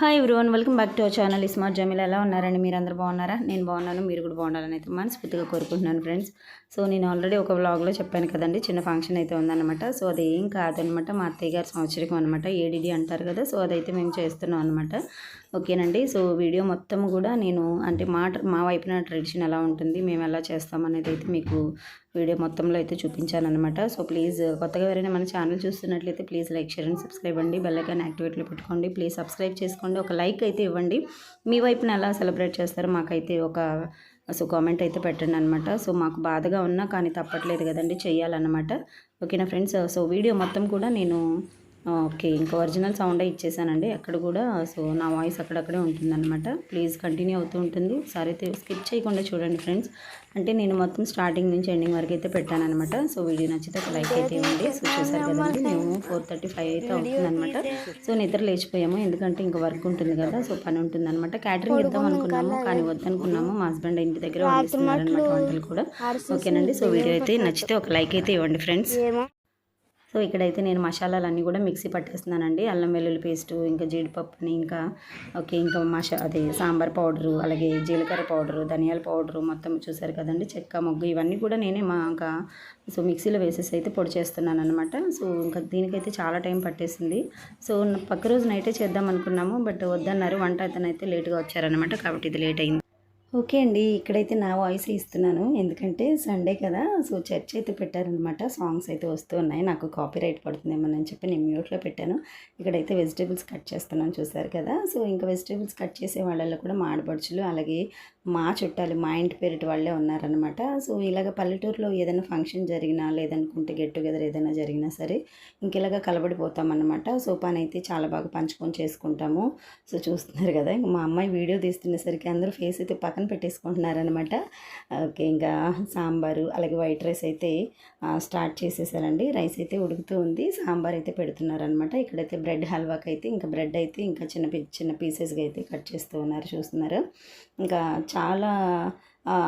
Hi everyone, welcome back to our channel smart Jameel. ఎలా ఉన్నారండి? మీరు అందరూ బాగున్నారా? నేను బాగున్నాను, మీరు కూడా బాగుండాలని అయితే మనస్ఫూర్తిగా కోరుకుంటున్నాను ఫ్రెండ్స్. సో నేను ఆల్రెడీ ఒక వ్లాగ్లో చెప్పాను కదండి, చిన్న ఫంక్షన్ అయితే ఉందన్నమాట. సో అది ఏం కాదనమాట, మా అత్తయ్య గారి సంవత్సరం అనమాట, ఏడిడి అంటారు కదా. సో అదైతే మేము చేస్తున్నాం అనమాట. ఓకేనండి. సో వీడియో మొత్తం కూడా నేను అంటే మా వైపున ట్రెడిషన్ ఎలా ఉంటుంది, మేము ఎలా చేస్తాం అనేది అయితే మీకు వీడియో మొత్తంలో అయితే చూపించాను అనమాట. సో ప్లీజ్ కొత్తగా ఎవరైనా మన ఛానల్ చూస్తున్నట్లయితే please like, share and subscribe అండి. బెల్ ఐకాన్ యాక్టివేట్లో పెట్టుకోండి. ప్లీజ్ సబ్స్క్రైబ్ చేసుకోండి, ఒక లైక్ అయితే ఇవ్వండి. మీ వైపున ఎలా సెలబ్రేట్ చేస్తారో మాకైతే సో కామెంట్ అయితే పెట్టండి అనమాట. సో మాకు బాధగా ఉన్నా కానీ తప్పట్లేదు కదండి, చెయ్యాలన్నమాట. ఓకేనా ఫ్రెండ్స్? సో వీడియో మొత్తం కూడా నేను ఓకే ఇంకా ఒరిజినల్ సౌండే ఇచ్చేసానండి అక్కడ కూడా. సో నా వాయిస్ అక్కడక్కడే ఉంటుందన్నమాట. ప్లీజ్ కంటిన్యూ అవుతూ ఉంటుంది, ఒకసారి అయితే స్కిప్ చేయకుండా చూడండి ఫ్రెండ్స్. అంటే నేను మొత్తం స్టార్టింగ్ నుంచి ఎండింగ్ వరకు అయితే పెట్టానమాట. సో వీడియో నచ్చితే ఒక లైక్ అయితే ఇవ్వండి. సో చూసారు కదండి, మేము 4:35 అయితే అవుతుందన్నమాట. సో నిద్ర లేచిపోయాము, ఎందుకంటే ఇంకా వర్క్ ఉంటుంది కదా, సో పని ఉంటుందన్నమాట. క్యాటరింగ్ ఇద్దాం అనుకున్నాము కానీ వద్దనుకున్నాము. మా హస్బెండ్ ఇంటి దగ్గర వండిస్తున్నారనమాట వంటలు కూడా. ఓకేనండి. సో వీడియో అయితే నచ్చితే ఒక లైక్ అయితే ఇవ్వండి ఫ్రెండ్స్. సో ఇక్కడైతే నేను మసాలాలన్నీ కూడా మిక్సీ పట్టేస్తున్నానండి. అల్లం వెల్లుల్లి పేస్టు, ఇంకా జీడిపప్పుని, ఇంకా ఇంకా అదే సాంబార్ పౌడరు, అలాగే జీలకర్ర పౌడరు, ధనియాల పౌడరు మొత్తం చూసారు కదండి, చెక్క మొగ్గు ఇవన్నీ కూడా నేనే సో మిక్సీలో వేసేసి అయితే పొడి చేస్తున్నాను అనమాట. సో ఇంకా దీనికైతే చాలా టైం పట్టేసింది. సో పక్క రోజు నైటే చేద్దాం అనుకున్నాము, బట్ వద్దన్నారు. వంట అతనైతే లేట్గా వచ్చారనమాట, కాబట్టి ఇది లేట్ అయింది. ఓకే అండి, ఇక్కడైతే నా వాయిస్ ఇస్తున్నాను ఎందుకంటే సండే కదా. సో చర్చ్ అయితే పెట్టారనమాట, సాంగ్స్ అయితే వస్తూ ఉన్నాయి. నాకు కాపీరైట్ పడుతుందేమోనని చెప్పి నేను మ్యూట్లో పెట్టాను. ఇక్కడైతే వెజిటేబుల్స్ కట్ చేస్తున్నాను, చూసారు కదా. సో ఇంకా వెజిటేబుల్స్ కట్ చేసే వాళ్ళల్లో కూడా మా ఆడపడుచులు, అలాగే మా చుట్టాలు, మా ఇంటి పేరిటి వాళ్ళే ఉన్నారనమాట. సో ఇలాగ పల్లెటూరులో ఏదైనా ఫంక్షన్ జరిగినా, లేదనుకుంటే గెట్ టుగెదర్ ఏదైనా జరిగినా సరే ఇంకెలాగా కలబడిపోతామన్నమాట. సో పని అయితే చాలా బాగా పంచుకొని చేసుకుంటాము. సో చూస్తున్నారు కదా, ఇంకా మా అమ్మాయి వీడియో తీస్తున్నసరికి అందరూ ఫేస్ అయితే పక్కన పెట్టేసుకుంటున్నారనమాట. ఓకే ఇంకా సాంబారు అలాగే వైట్ రైస్ అయితే స్టార్ట్ చేసేసారండి. రైస్ అయితే ఉడుకుతూ ఉంది, సాంబార్ అయితే పెడుతున్నారనమాట. ఇక్కడైతే బ్రెడ్ హల్వాకి అయితే ఇంకా బ్రెడ్ అయితే ఇంకా చిన్న పీసెస్గా అయితే కట్ చేస్తూ ఉన్నారు, చూస్తున్నారు. ఇంకా చాలా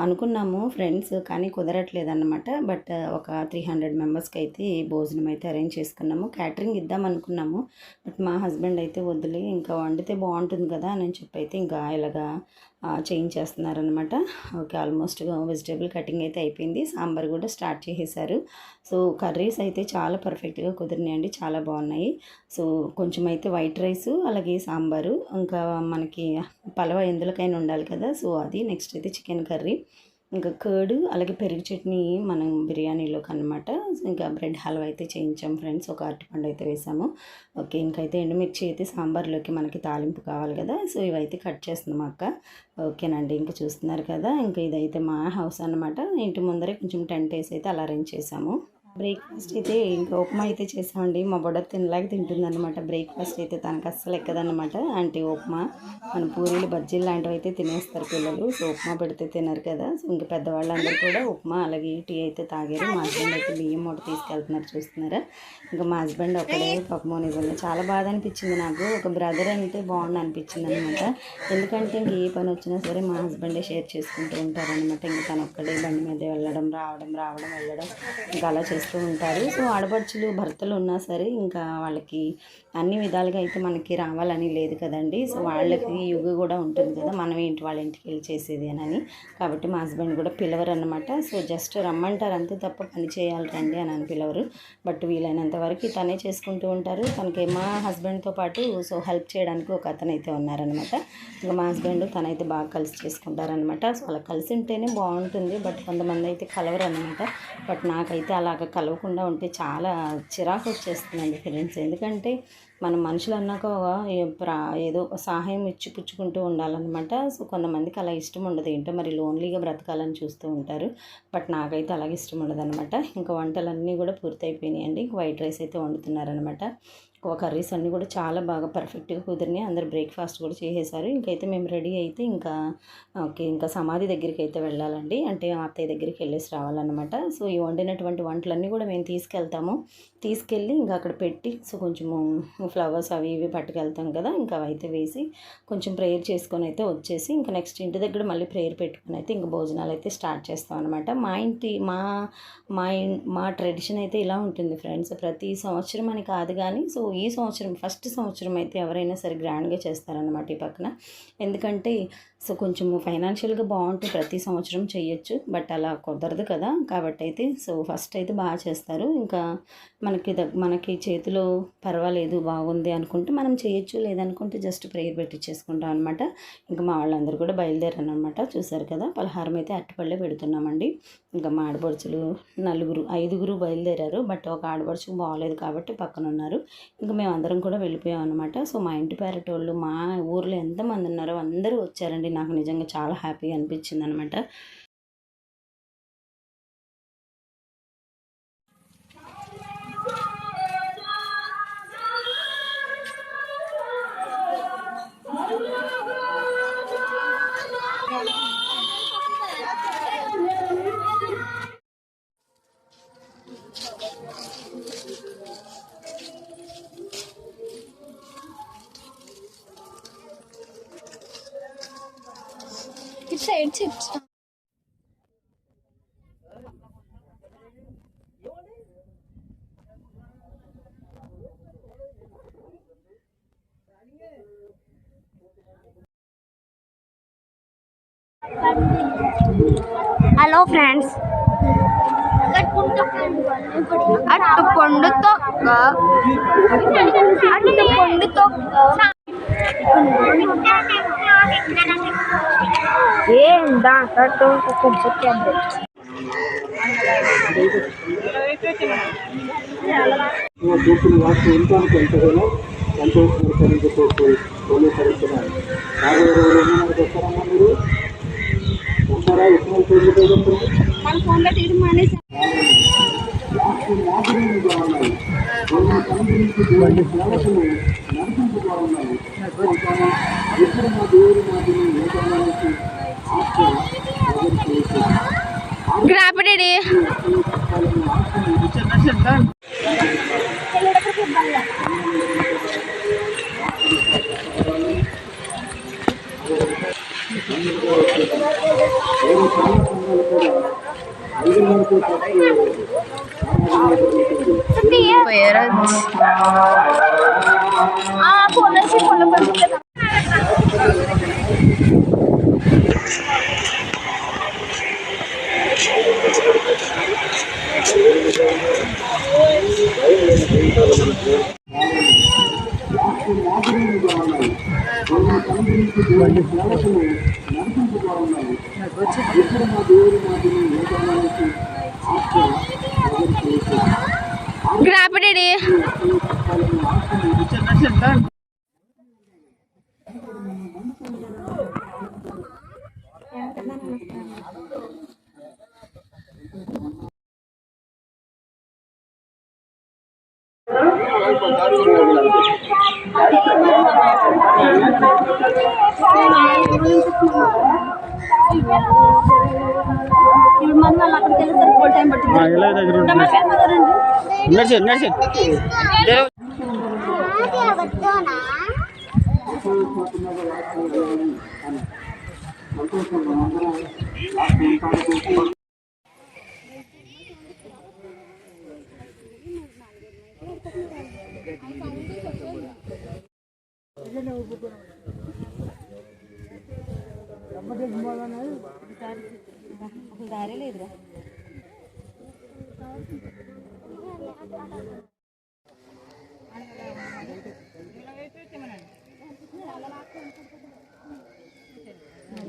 అనుకున్నాము ఫ్రెండ్స్, కానీ కుదరట్లేదన్నమాట. బట్ ఒక 300 మెంబర్స్కి అయితే భోజనం అయితే అరేంజ్ చేసుకున్నాము. క్యాటరింగ్ ఇద్దాం అనుకున్నాము, బట్ మా హస్బెండ్ అయితే వద్దులే, ఇంకా వండితే బాగుంటుంది కదా అని చెప్పి అయితే ఇంకా ఇలాగా చేయించేస్తున్నారనమాట. ఓకే ఆల్మోస్ట్ వెజిటేబుల్ కటింగ్ అయితే అయిపోయింది, సాంబార్ కూడా స్టార్ట్ చేసేసారు. సో కర్రీస్ అయితే చాలా పర్ఫెక్ట్గా కుదిరినాయండి, చాలా బాగున్నాయి. సో కొంచెం అయితే వైట్ రైసు, అలాగే సాంబారు, ఇంకా మనకి పలవ ఎందులోకైనా ఉండాలి కదా, సో అది. నెక్స్ట్ అయితే చికెన్ కర్రీ, ఇంకా కర్డ్, అలాగే పెరుగు చట్నీ మనం బిర్యానీలోకి అనమాట. ఇంకా బ్రెడ్ హల్వా అయితే చేయించాం ఫ్రెండ్స్, ఒక అరటిపండు అయితే వేసాము. ఓకే ఇంకైతే ఎండుమిర్చి అయితే సాంబార్లోకి మనకి తాలింపు కావాలి కదా, సో ఇవైతే కట్ చేస్తున్నాం అక్క. ఓకేనండి, ఇంకా చూస్తున్నారు కదా, ఇంకా ఇదైతే మా హౌస్ అనమాట. ఇంటి ముందరే కొంచెం టెంట్ వేసి అయితే అలా అరేంజ్ చేసాము. బ్రేక్ఫాస్ట్ అయితే ఇంకా ఉప్మా అయితే చేసామండి. మా బొడ తినలాగా తింటుందన్నమాట. బ్రేక్ఫాస్ట్ అయితే తనకు అస్సలు ఎక్కదన్నమాట. అంటే ఉప్మా, మన పూరీలు బజ్జీలు లాంటివి అయితే తినేస్తారు పిల్లలు. సో ఉప్మా పెడితే తినరు కదా. సో ఇంకా పెద్దవాళ్ళందరూ కూడా ఉప్మా అలాగే టీ అయితే తాగారు. మా హస్బెండ్ అయితే బియ్యం మూట తీసుకెళ్తున్నారు, చూస్తున్నారా. ఇంకా మా హస్బెండ్ ఒక్కడే పాపమో, నిజంగా చాలా బాధ అనిపించింది నాకు. ఒక బ్రదర్ అంటే బాగుండు అనిపించింది అనమాట. ఎందుకంటే ఇంక ఏ పని వచ్చినా సరే మా హస్బెండే షేర్ చేసుకుంటూ ఉంటారనమాట. ఇంకా తను ఒక్కడే బండి మీద వెళ్ళడం రావడం వెళ్ళడం ఇంకా అలా చేస్తూ ఉంటారు. సో ఆడపడుచులు భర్తలు ఉన్నా సరే ఇంకా వాళ్ళకి అన్ని విధాలుగా అయితే మనకి రావాలని లేదు కదండి. సో వాళ్ళకి యుగ కూడా ఉంటుంది కదా, మనం ఏంటి వాళ్ళ ఇంటికి వెళ్ళి చేసేది అని. కాబట్టి మా హస్బెండ్ కూడా పిలవరు అనమాట. సో జస్ట్ రమ్మంటారు అంతే తప్ప పని చేయాలి రండి అని పిలవరు. బట్ వీలైనంత వరకు తనే చేసుకుంటూ ఉంటారు. తనకి మా హస్బెండ్తో పాటు సో హెల్ప్ చేయడానికి ఒక అతనైతే ఉన్నారనమాట. ఇంకా మా హస్బెండ్ తనైతే బాగా కలిసి చేసుకుంటారనమాట. సో అలా కలిసి ఉంటేనే బాగుంటుంది. బట్ కొంతమంది అయితే కలవరు అనమాట. బట్ నాకైతే అలాగ కలవకుండా ఉంటే చాలా చిరాకు వచ్చేస్తుందండి ఫ్రెండ్స్. ఎందుకంటే మనం మనుషులు అన్నాక ఏదో సహాయం ఇచ్చి పుచ్చుకుంటూ ఉండాలన్నమాట. సో కొంతమందికి అలా ఇష్టం ఉండదు, ఏంటో మరి లోన్లీగా బ్రతకాలని చూస్తూ ఉంటారు. బట్ నాకైతే అలాగే ఇష్టం ఉండదు అనమాట. ఇంకా వంటలన్నీ కూడా పూర్తయిపోయినాయండి. ఇంక వైట్ రైస్ అయితే వండుతున్నారనమాట. కర్రీస్ అన్నీ కూడా చాలా బాగా పర్ఫెక్ట్గా కుదిరినాయి. అందరు బ్రేక్ఫాస్ట్ కూడా చేసేసారు. ఇంకైతే మేము రెడీ అయితే ఇంకా సమాధి దగ్గరికి అయితే వెళ్ళాలండి. అంటే అత్తయ్య దగ్గరికి వెళ్ళేసి రావాలన్నమాట. సో ఈ వండినటువంటి వంటలన్నీ కూడా మేము తీసుకెళ్ళి ఇంకా అక్కడ పెట్టి సో కొంచెము ఫ్లవర్స్ అవి ఇవి పట్టుకెళ్తాం కదా, ఇంకా అవైతే వేసి కొంచెం ప్రేయర్ చేసుకొని అయితే వచ్చేసి ఇంకా నెక్స్ట్ ఇంటి దగ్గర మళ్ళీ ప్రేయర్ పెట్టుకుని అయితే ఇంకా భోజనాలు అయితే స్టార్ట్ చేస్తాం అనమాట. మా ట్రెడిషన్ అయితే ఇలా ఉంటుంది ఫ్రెండ్స్. ప్రతి సంవత్సరం అని కాదు కానీ సో ఈ సంవత్సరం ఫస్ట్ సంవత్సరం అయితే ఎవరైనా సరే గ్రాండ్గా చేస్తారనమాట ఈ పక్కన. ఎందుకంటే సో కొంచెము ఫైనాన్షియల్గా బాగుంటే ప్రతి సంవత్సరం చేయొచ్చు, బట్ అలా కుదరదు కదా. కాబట్టి అయితే సో ఫస్ట్ అయితే బాగా చేస్తారు. ఇంకా మనకి చేతిలో పర్వాలేదు బాగుంది అనుకుంటే మనం చేయొచ్చు, లేదనుకుంటే జస్ట్ ప్రేయర్ పెట్టించేసుకుంటాం అనమాట. ఇంకా మా వాళ్ళందరూ కూడా బయలుదేరారు అనమాట. చూసారు కదా, పలహారం అయితే అరటిపళ్ళే పెడుతున్నామండి. ఇంకా మా ఆడపడుచులు 5గురు బయలుదేరారు, బట్ ఒక ఆడపడుచుకు బాగోలేదు కాబట్టి పక్కన ఉన్నారు. ఇంకా మేము అందరం కూడా వెళ్ళిపోయాం అనమాట. సో మా ఇంటి పేరటోళ్ళు మా ఊర్లో ఎంతమంది ఉన్నారో అందరూ వచ్చారండి. నాకు నిజంగా చాలా హ్యాపీగా అనిపించింది అనమాట. సైడ్ చిప్స్ హలో ఫ్రెండ్స్, అరటిపండు తొక్క ఏందా కొంచెం కూర్చుని వాస్తు ఇంటానికి ఎంతగానో సంతోషపడతారని చెప్పి తెలియపరుస్తున్నాను. 50 రోజులు మనకు వస్తారమ్మా, మీరు వస్తారా? ఎక్కువ మాదిరిగా ఉన్నాయి. కొన్ని సంబంధించి సేవకులు నడిపించుగా ఉన్నాయి. ఎప్పుడు మా దేవుడి మాదిరి ఏదైనా గ్రాపడేడి ఎప్పుడు మా దేవుడి మాదిరి ఏదైనా గ్రాపడేడి అక్కడికి వెళ్ళేసరికి ఫుల్ టైం పట్టింది. దారి లేదురా.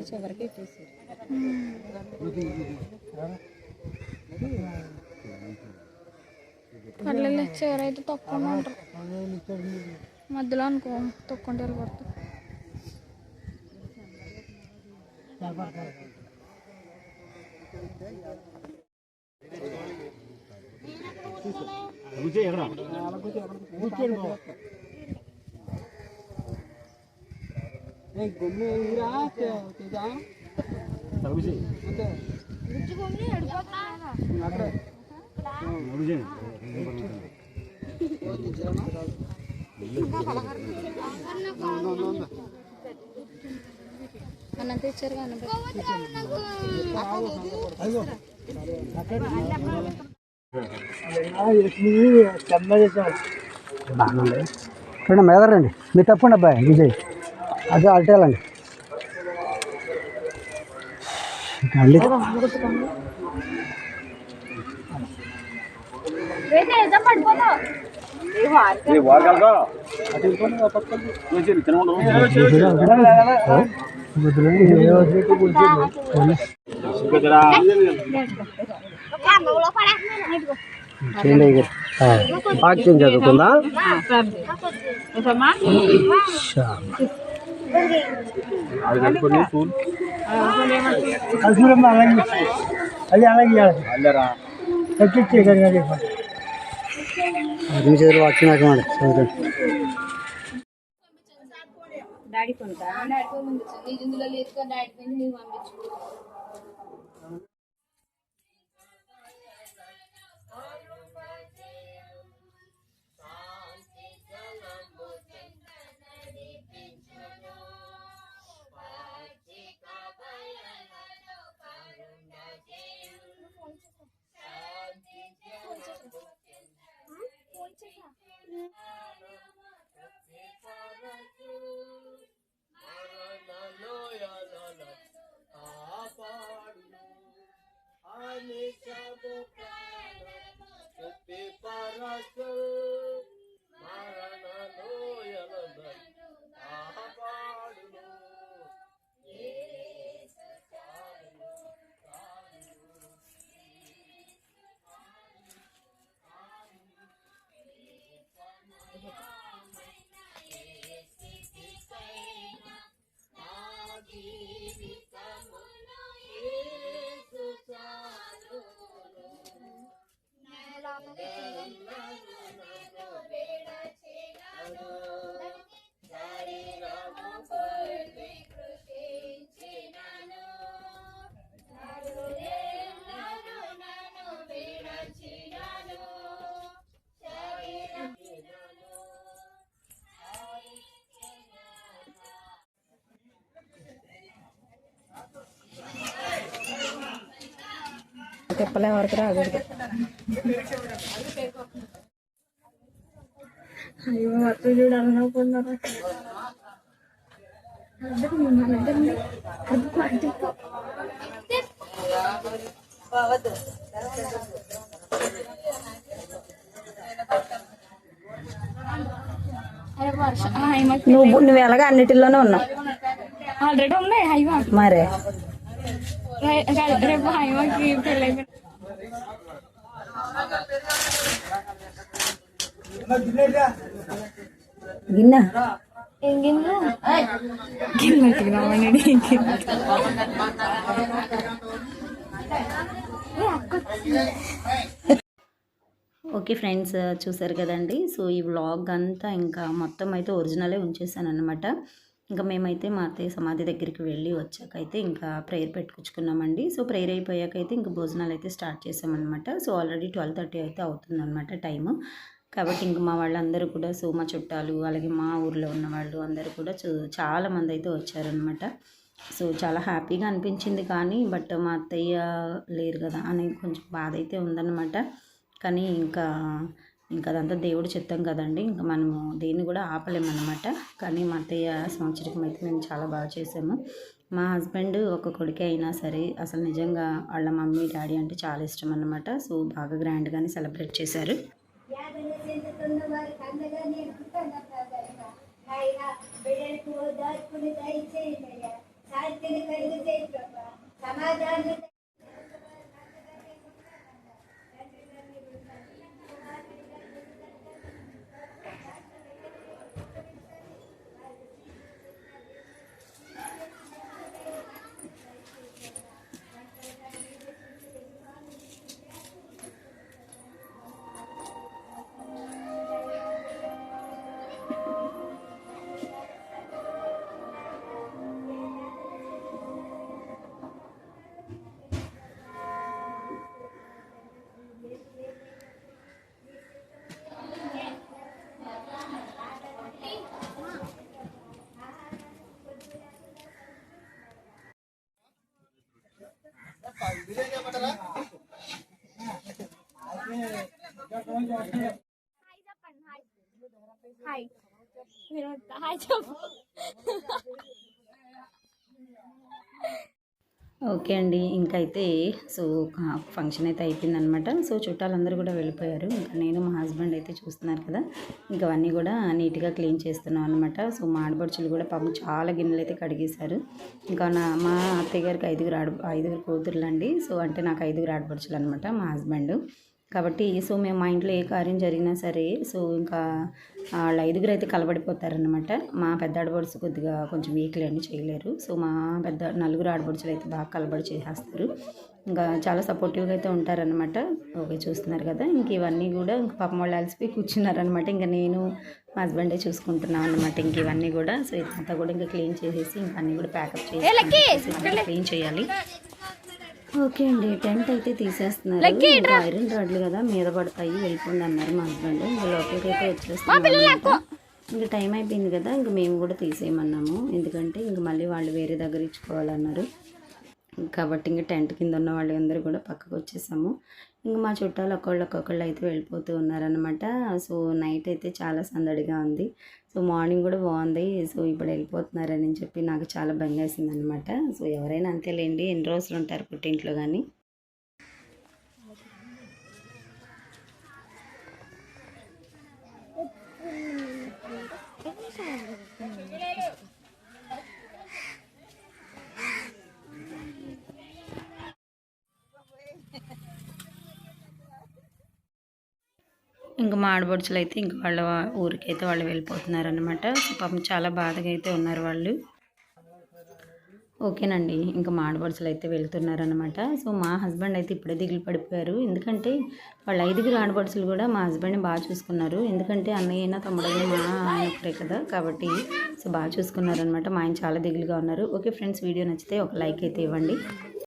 చివరికి ఇచ్చేసారు. పర్లేదు, చివరైతే తొక్కకుండా ఉంటారు. మధ్యలో అనుకో తొక్కుంటే వెళ్ళిపోతారు. అన్నంత ఇచ్చారు చందా చేసాం. బాగుంది. చూడండి మెదరండి, మీరు తప్పండి అబ్బాయి విజయ్, అదే అల్టేయాలండి. అల్లి వాక్యం చదువుకుందా. వాక్యం నాకమండి చదువుతాను. తిప్పలే వరకు రాకూడదు. అయ్యో అత్త చూడాలనుకున్నారు. నువ్వు ఎలాగా అన్నిటిలోనే ఉన్నావు. ఆల్రెడీ ఉంది హైవా. మరే రేపు హైవాకి పెళ్ళి గిన్నె ఏం గిన్నె గిన్నె ఓకే ఫ్రెండ్స్, చూసారు కదండి. సో ఈ వ్లాగ్ అంతా ఇంకా మొత్తం అయితే ఒరిజినలే ఉంచేసాను అనమాట. ఇంకా మేమైతే మా అత్తయ్య సమాధి దగ్గరికి వెళ్ళి వచ్చాకైతే ఇంకా ప్రేయర్ పెట్టుకుంటున్నామండి. సో ప్రేయర్ అయిపోయాకైతే ఇంకా భోజనాలు అయితే స్టార్ట్ చేసామన్నమాట. సో ఆల్రెడీ 12:30 అయితే అవుతుందన్నమాట టైము. కాబట్టి ఇంక మా వాళ్ళందరూ కూడా, సో మా చుట్టాలు అలాగే మా ఊర్లో ఉన్న వాళ్ళు అందరూ కూడా చాలామంది అయితే వచ్చారనమాట. సో చాలా హ్యాపీగా అనిపించింది. కానీ బట్ మా అత్తయ్య లేరు కదా అని కొంచెం బాధ అయితే ఉందన్నమాట. కానీ ఇంకా అదంతా దేవుడు చిత్తం కదండి, ఇంకా మనము దేన్ని కూడా ఆపలేమన్నమాట. కానీ మా అత్తయ్య సంవత్సరం అయితే మేము చాలా బాగా చేసాము. మా హస్బెండ్ ఒక కొడుకే అయినా సరే అసలు నిజంగా వాళ్ళ మమ్మీ డాడీ అంటే చాలా ఇష్టం అన్నమాట. సో బాగా గ్రాండ్గానే సెలబ్రేట్ చేశారు. హాయ్ చెప్పు. ఓకే అండి, ఇంకైతే సో ఫంక్షన్ అయితే అయిపోయిందనమాట. సో చుట్టాలందరూ కూడా వెళ్ళిపోయారు. ఇంకా నేను మా హస్బెండ్ అయితే చూస్తున్నారు కదా, ఇంకా అవన్నీ కూడా నీట్గా క్లీన్ చేస్తున్నాం అనమాట. సో మా ఆడపడుచులు కూడా పాపం చాలా గిన్నెలు అయితే కడిగేశారు. ఇంకా మా అత్తయ్య గారికి ఐదుగురు కూతుర్లు అండి. సో అంటే నాకు 5 ఆడపడుచులు అనమాట మా హస్బెండ్ కాబట్టి. సో మేము మా ఇంట్లో ఏ కార్యం జరిగినా సరే సో ఇంకా వాళ్ళ 5 అయితే కలబడిపోతారనమాట. మా పెద్ద ఆడపడుచు కొద్దిగా కొంచెం వీక్లీ అని చేయలేరు. సో మా 4 ఆడపడుచులు అయితే బాగా కలబడి చేసేస్తారు. ఇంకా చాలా సపోర్టివ్గా అయితే ఉంటారనమాట. ఓకే, చూస్తున్నారు కదా, ఇంక ఇవన్నీ కూడా ఇంక పాపం వాళ్ళు అలసిపోయి కూర్చున్నారనమాట. ఇంకా నేను మా హస్బెండే చూసుకుంటున్నాం అనమాట. ఇంక ఇవన్నీ కూడా సో ఇదంతా కూడా ఇంకా క్లీన్ చేసేసి ఇంకా అన్నీ కూడా ప్యాకప్ చేసి క్లీన్ చేయాలి. ఓకే అండి, టెంట్ అయితే తీసేస్తున్నారు. ఇంకా ఐరన్ రాడ్లు కదా మీద పడతాయి, వెళ్ళిపోండి అన్నారు మా హస్బెండ్. ఇంకా లోపలికి అయితే వచ్చేస్తున్నాం. ఇంకా టైం అయిపోయింది కదా, ఇంకా మేము కూడా తీసేయమన్నాము. ఎందుకంటే ఇంక మళ్ళీ వాళ్ళు వేరే దగ్గర ఇచ్చుకోవాలన్నారు కాబట్టి ఇంకా టెంట్ కింద ఉన్న వాళ్ళు అందరూ కూడా పక్కకు వచ్చేసాము. ఇంకా మా చుట్టాలు ఒక్కొక్కళ్ళు అయితే వెళ్ళిపోతూ ఉన్నారనమాట. సో నైట్ అయితే చాలా సందడిగా ఉంది. సో మార్నింగ్ కూడా బాగుంది. సో ఇప్పుడు వెళ్ళిపోతున్నారని చెప్పి నాకు చాలా భయం వేసింది అనమాట. సో ఎవరైనా అంతేలేండి, ఎన్ని రోజులు ఉంటారు పుట్టింట్లో కానీ. ఇంకా మా ఆడపడుచులు అయితే ఇంక వాళ్ళ ఊరికైతే వాళ్ళు వెళ్ళిపోతున్నారనమాట. సో పాపం చాలా బాధగా అయితే ఉన్నారు వాళ్ళు. ఓకేనండి, ఇంకా మా ఆడపడుచులు అయితే వెళ్తున్నారనమాట. సో మా హస్బెండ్ అయితే ఇప్పుడే దిగులు పడిపోయారు. ఎందుకంటే వాళ్ళ 5 ఆడపడుచులు కూడా మా హస్బెండ్ని బాగా చూసుకున్నారు. ఎందుకంటే అన్నయ్య అయినా తమ్ముడైనా మా ఆయన ఒకరే కదా కాబట్టి సో బాగా చూసుకున్నారనమాట. మా ఆయన చాలా దిగులుగా ఉన్నారు. ఓకే ఫ్రెండ్స్, వీడియో నచ్చితే ఒక లైక్ అయితే ఇవ్వండి.